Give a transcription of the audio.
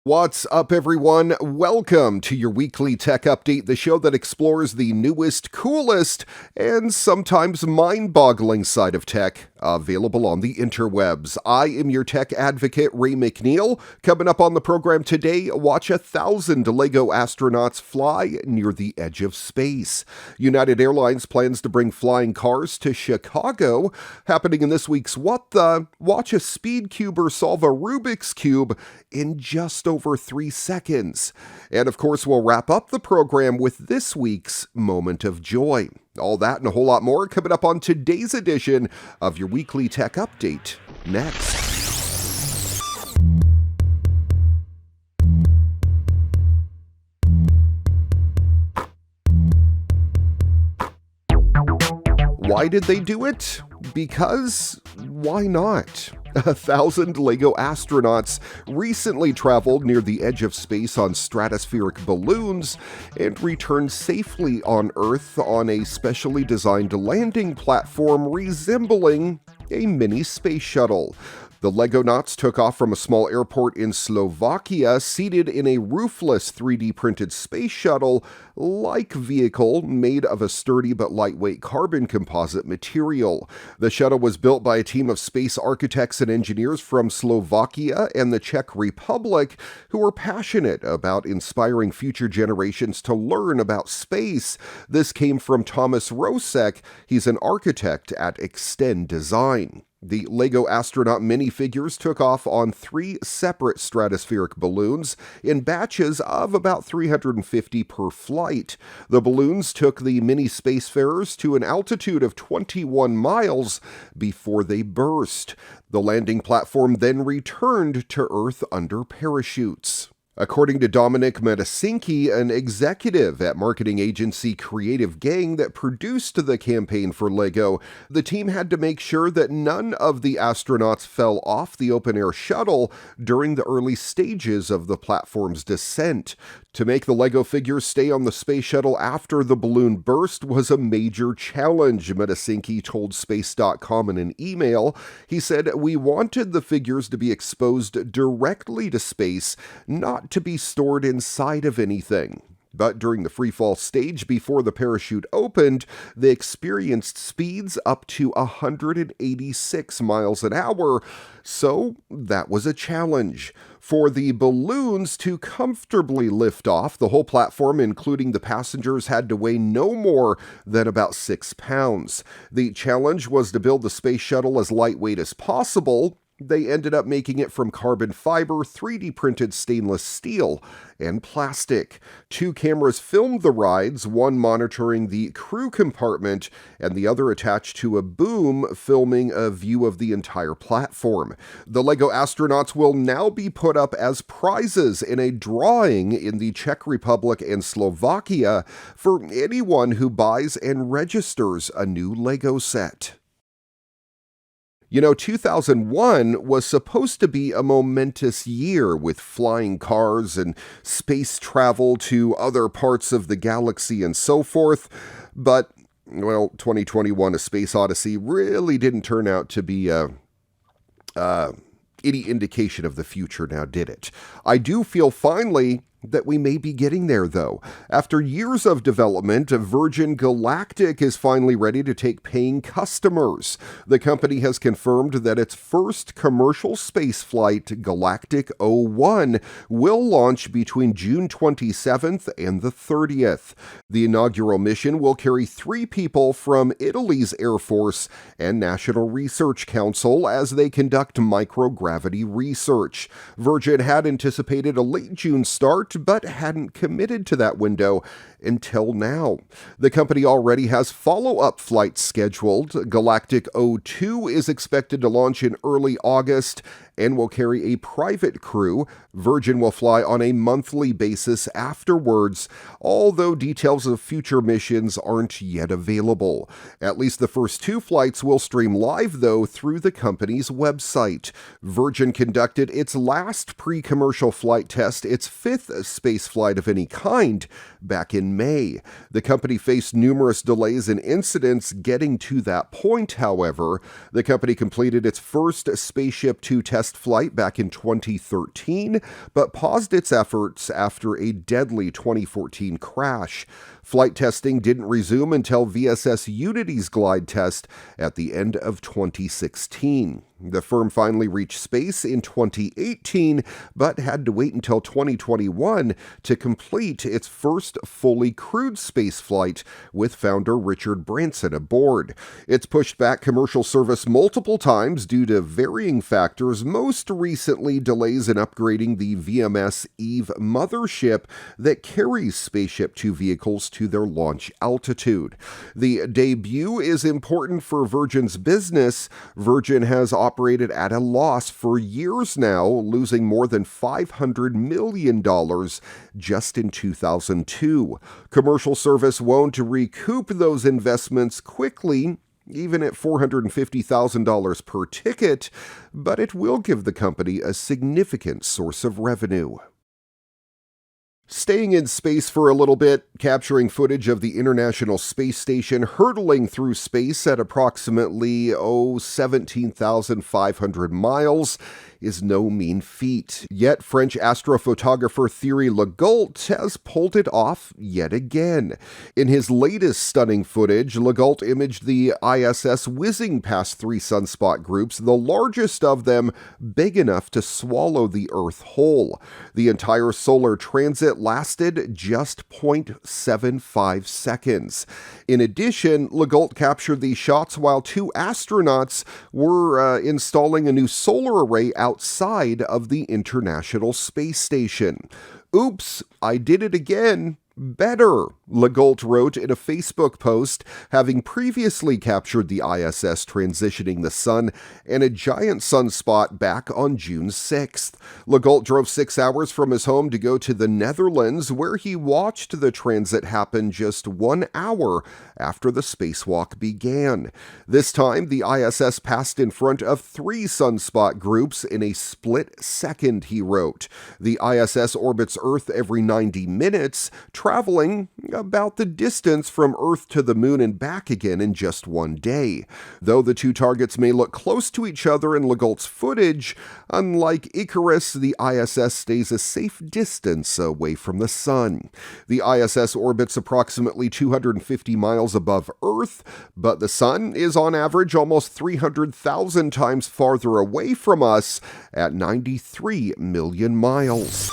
What's up, everyone? Welcome to your weekly tech update, the show that explores the newest, coolest, and sometimes mind-boggling side of tech available on the interwebs. I am your tech advocate, Ray McNeil. Coming up on the program today, watch 1,000 LEGO astronauts fly near the edge of space. United Airlines plans to bring flying cars to Chicago. Happening in this week's What The? Watch a speed cuber solve a Rubik's Cube in just over 3 seconds. And of course, we'll wrap up the program with this week's Moment of Joy. All that and a whole lot more coming up on today's edition of your weekly tech update. Next. Why did they do it? Because why not? 1,000 LEGO astronauts recently traveled near the edge of space on stratospheric balloons and returned safely on Earth on a specially designed landing platform resembling a mini space shuttle. The LEGOnauts took off from a small airport in Slovakia, seated in a roofless 3D printed space shuttle-like vehicle made of a sturdy but lightweight carbon composite material. The shuttle was built by a team of space architects and engineers from Slovakia and the Czech Republic who are passionate about inspiring future generations to learn about space. This came from Thomas Rosek. He's an architect at Extend Design. The LEGO astronaut minifigures took off on 3 separate stratospheric balloons in batches of about 350 per flight. The balloons took the mini spacefarers to an altitude of 21 miles before they burst. The landing platform then returned to Earth under parachutes. According to Dominic Metasinki, an executive at marketing agency Creative Gang that produced the campaign for LEGO, the team had to make sure that none of the astronauts fell off the open-air shuttle during the early stages of the platform's descent. To make the LEGO figures stay on the space shuttle after the balloon burst was a major challenge, Metasinki told Space.com in an email. He said, "We wanted the figures to be exposed directly to space, not to be stored inside of anything." But during the freefall stage before the parachute opened, they experienced speeds up to 186 miles an hour, so that was a challenge. For the balloons to comfortably lift off, the whole platform, including the passengers, had to weigh no more than about 6 pounds. The challenge was to build the space shuttle as lightweight as possible. They ended up making it from carbon fiber, 3D printed stainless steel, and plastic. 2 cameras filmed the rides, one monitoring the crew compartment and the other attached to a boom filming a view of the entire platform. The LEGO astronauts will now be put up as prizes in a drawing in the Czech Republic and Slovakia for anyone who buys and registers a new LEGO set. 2001 was supposed to be a momentous year with flying cars and space travel to other parts of the galaxy and so forth, but, 2021 A Space Odyssey really didn't turn out to be any indication of the future now, did it? I do feel finally that we may be getting there, though. After years of development, Virgin Galactic is finally ready to take paying customers. The company has confirmed that its first commercial spaceflight, Galactic 01, will launch between June 27th and the 30th. The inaugural mission will carry 3 people from Italy's Air Force and National Research Council as they conduct microgravity research. Virgin had anticipated a late June start, but hadn't committed to that window until now. The company already has follow-up flights scheduled. Galactic 02 is expected to launch in early August and will carry a private crew. Virgin will fly on a monthly basis afterwards, although details of future missions aren't yet available. At least the first 2 flights will stream live, though, through the company's website. Virgin conducted its last pre-commercial flight test, its 5th spaceflight of any kind back in May. The company faced numerous delays and incidents getting to that point, however. The company completed its first Spaceship Two test flight back in 2013, but paused its efforts after a deadly 2014 crash. Flight testing didn't resume until VSS Unity's glide test at the end of 2016. The firm finally reached space in 2018, but had to wait until 2021 to complete its first fully crewed spaceflight with founder Richard Branson aboard. It's pushed back commercial service multiple times due to varying factors, most recently delays in upgrading the VMS Eve mothership that carries Spaceship Two vehicles to their launch altitude. The debut is important for Virgin's business. Virgin has operated at a loss for years now, losing more than $500 million just in 2002. Commercial service won't recoup those investments quickly, even at $450,000 per ticket, but it will give the company a significant source of revenue. Staying in space for a little bit, capturing footage of the International Space Station hurtling through space at approximately, 17,500 miles is no mean feat. Yet French astrophotographer Thierry Legault has pulled it off yet again. In his latest stunning footage, Legault imaged the ISS whizzing past 3 sunspot groups, the largest of them big enough to swallow the Earth whole. The entire solar transit lasted just 0.75 seconds. In addition, Legault captured these shots while 2 astronauts were installing a new solar array outside of the International Space Station. Oops, I did it again. Better, Legault wrote in a Facebook post, having previously captured the ISS transitioning the sun and a giant sunspot back on June 6th. Legault drove 6 hours from his home to go to the Netherlands, where he watched the transit happen just 1 hour after the spacewalk began. This time, the ISS passed in front of 3 sunspot groups in a split second, he wrote. The ISS orbits Earth every 90 minutes, traveling about the distance from Earth to the Moon and back again in just 1 day. Though the 2 targets may look close to each other in Legault's footage, unlike Icarus, the ISS stays a safe distance away from the Sun. The ISS orbits approximately 250 miles above Earth, but the Sun is on average almost 300,000 times farther away from us at 93 million miles.